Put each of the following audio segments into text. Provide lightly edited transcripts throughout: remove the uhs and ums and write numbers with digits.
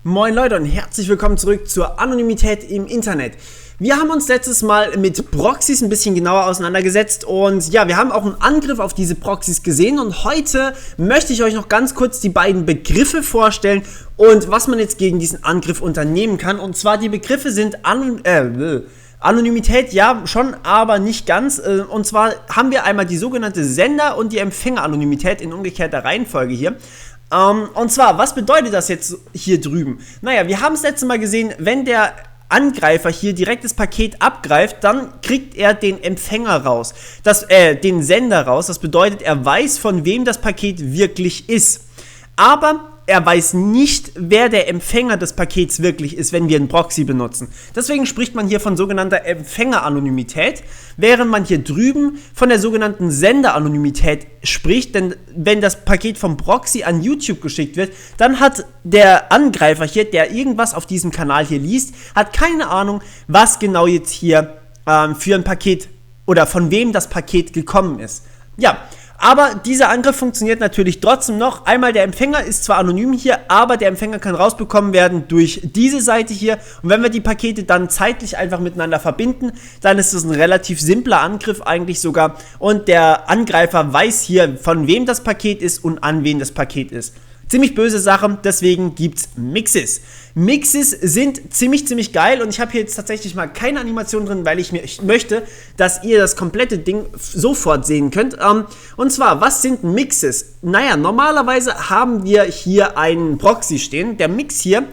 Moin Leute und herzlich willkommen zurück zur Anonymität im Internet. Wir haben uns letztes Mal mit Proxys ein bisschen genauer auseinandergesetzt und ja, wir haben auch einen Angriff auf diese Proxys gesehen und heute möchte ich euch noch ganz kurz die beiden Begriffe vorstellen und was man jetzt gegen diesen Angriff unternehmen kann. Und zwar die Begriffe sind Anonymität, ja, schon, aber nicht ganz. Und zwar haben wir einmal die sogenannte Sender- und die Empfängeranonymität in umgekehrter Reihenfolge hier. Und zwar, was bedeutet das jetzt hier drüben? Naja, wir haben es letztes Mal gesehen, wenn der Angreifer hier direkt das Paket abgreift, dann kriegt er den Empfänger raus, den Sender raus. Das bedeutet, er weiß, von wem das Paket wirklich ist. Aber er weiß nicht, wer der Empfänger des Pakets wirklich ist, wenn wir einen Proxy benutzen. Deswegen spricht man hier von sogenannter Empfängeranonymität, während man hier drüben von der sogenannten Senderanonymität spricht. Denn wenn das Paket vom Proxy an YouTube geschickt wird, dann hat der Angreifer hier, der irgendwas auf diesem Kanal hier liest, hat keine Ahnung, was genau jetzt hier für ein Paket oder von wem das Paket gekommen ist. Ja, aber dieser Angriff funktioniert natürlich trotzdem noch. Einmal der Empfänger ist zwar anonym hier, aber der Empfänger kann rausbekommen werden durch diese Seite hier. Und wenn wir die Pakete dann zeitlich einfach miteinander verbinden, dann ist das ein relativ simpler Angriff eigentlich sogar. Und der Angreifer weiß hier, von wem das Paket ist und an wen das Paket ist. Ziemlich böse Sache, deswegen gibt's Mixes. Mixes sind ziemlich geil und ich habe hier jetzt tatsächlich mal keine Animation drin, weil ich möchte, dass ihr das komplette Ding sofort sehen könnt. Und zwar, was sind Mixes? Naja, normalerweise haben wir hier einen Proxy stehen. Der Mix hier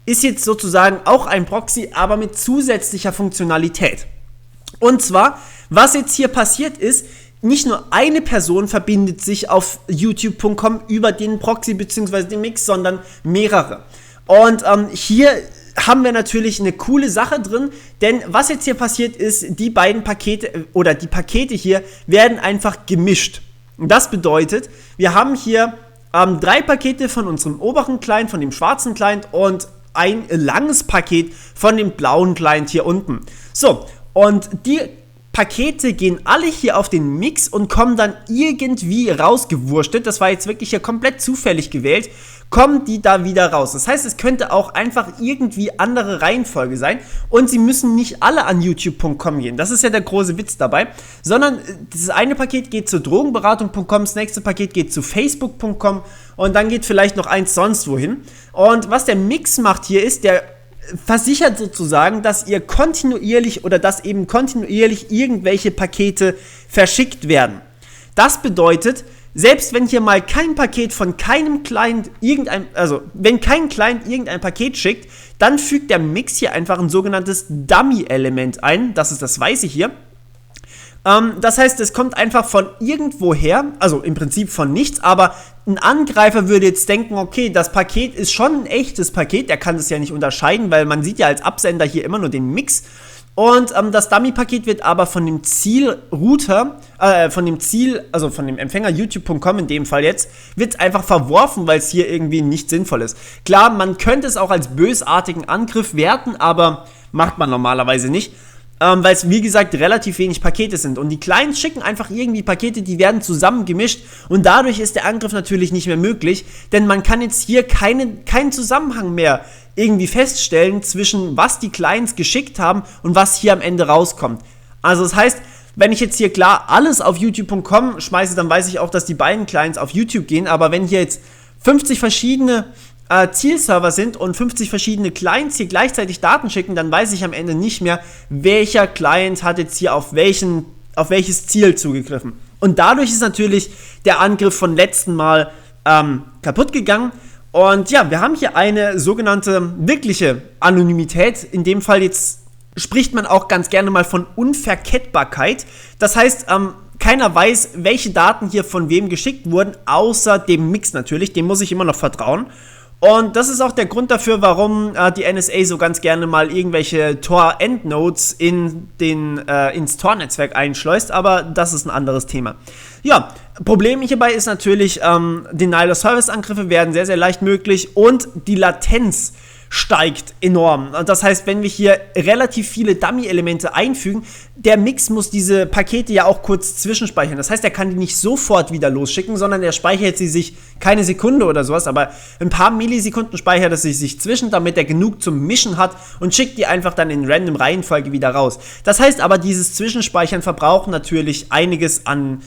ist jetzt sozusagen auch ein Proxy, aber mit zusätzlicher Funktionalität. Und zwar, was jetzt hier passiert ist, nicht nur eine Person verbindet sich auf youtube.com über den Proxy bzw. den Mix, sondern mehrere. Und hier haben wir natürlich eine coole Sache drin, denn was jetzt hier passiert ist, die beiden Pakete oder die Pakete hier werden einfach gemischt. Und das bedeutet, wir haben hier 3 Pakete von unserem oberen Client, von dem schwarzen Client und ein langes Paket von dem blauen Client hier unten. So, und die Pakete gehen alle hier auf den Mix und kommen dann irgendwie rausgewurschtelt. Das war jetzt wirklich hier komplett zufällig gewählt. Kommen die da wieder raus. Das heißt, es könnte auch einfach irgendwie andere Reihenfolge sein. Und sie müssen nicht alle an youtube.com gehen. Das ist ja der große Witz dabei. Sondern das eine Paket geht zu drogenberatung.com, das nächste Paket geht zu facebook.com und dann geht vielleicht noch eins sonst wohin. Und was der Mix macht hier ist, der versichert sozusagen, dass ihr kontinuierlich irgendwelche Pakete verschickt werden. Das bedeutet, selbst wenn hier mal kein Paket von keinem Client wenn kein Client irgendein Paket schickt, dann fügt der Mix hier einfach ein sogenanntes Dummy-Element ein. Das ist das Weiße hier. Das heißt, es kommt einfach von irgendwoher, also im Prinzip von nichts, aber ein Angreifer würde jetzt denken, okay, das Paket ist schon ein echtes Paket, der kann das ja nicht unterscheiden, weil man sieht ja als Absender hier immer nur den Mix. Und das Dummy-Paket wird aber von dem Zielrouter, von dem Empfänger youtube.com in dem Fall jetzt, wird einfach verworfen, weil es hier irgendwie nicht sinnvoll ist. Klar, man könnte es auch als bösartigen Angriff werten, aber macht man normalerweise nicht. Weil es, wie gesagt, relativ wenig Pakete sind. Und die Clients schicken einfach irgendwie Pakete, die werden zusammen gemischt. Und dadurch ist der Angriff natürlich nicht mehr möglich. Denn man kann jetzt hier keinen Zusammenhang mehr irgendwie feststellen zwischen was die Clients geschickt haben und was hier am Ende rauskommt. Also das heißt, wenn ich jetzt hier klar alles auf youtube.com schmeiße, dann weiß ich auch, dass die beiden Clients auf YouTube gehen. Aber wenn hier jetzt 50 verschiedene Zielserver sind und 50 verschiedene Clients hier gleichzeitig Daten schicken, dann weiß ich am Ende nicht mehr, welcher Client hat jetzt hier auf welches Ziel zugegriffen. Und dadurch ist natürlich der Angriff von letzten Mal kaputt gegangen. Und ja, wir haben hier eine sogenannte wirkliche Anonymität. In dem Fall jetzt spricht man auch ganz gerne mal von Unverkettbarkeit. Das heißt, keiner weiß, welche Daten hier von wem geschickt wurden, außer dem Mix natürlich. Dem muss ich immer noch vertrauen. Und das ist auch der Grund dafür, warum die NSA so ganz gerne mal irgendwelche Tor-Endnodes ins Tor-Netzwerk einschleust, aber das ist ein anderes Thema. Ja, Problem hierbei ist natürlich, Denial-of-Service-Angriffe werden sehr leicht möglich und die Latenz steigt enorm. Das heißt, wenn wir hier relativ viele Dummy-Elemente einfügen, der Mix muss diese Pakete ja auch kurz zwischenspeichern. Das heißt, er kann die nicht sofort wieder losschicken, sondern er speichert sie sich keine Sekunde oder sowas, aber ein paar Millisekunden speichert es sich zwischen, damit er genug zum Mischen hat und schickt die einfach dann in random Reihenfolge wieder raus. Das heißt aber, dieses Zwischenspeichern verbraucht natürlich einiges an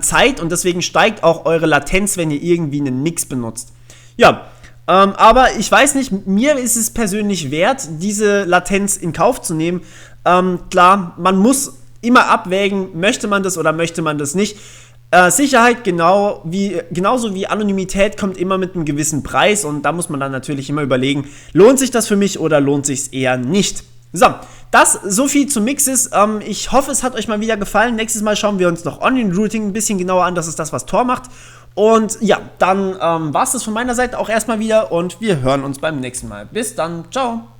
Zeit und deswegen steigt auch eure Latenz, wenn ihr irgendwie einen Mix benutzt. Ja, aber ich weiß nicht, mir ist es persönlich wert, diese Latenz in Kauf zu nehmen. Klar, man muss immer abwägen, möchte man das oder möchte man das nicht. Sicherheit genauso wie Anonymität kommt immer mit einem gewissen Preis und da muss man dann natürlich immer überlegen, lohnt sich das für mich oder lohnt sich es eher nicht. So, das so viel zu Mixes. Ich hoffe, es hat euch mal wieder gefallen. Nächstes Mal schauen wir uns noch Onion Routing ein bisschen genauer an. Das ist das, was Tor macht. Und ja, dann war es das von meiner Seite auch erstmal wieder und wir hören uns beim nächsten Mal. Bis dann, ciao.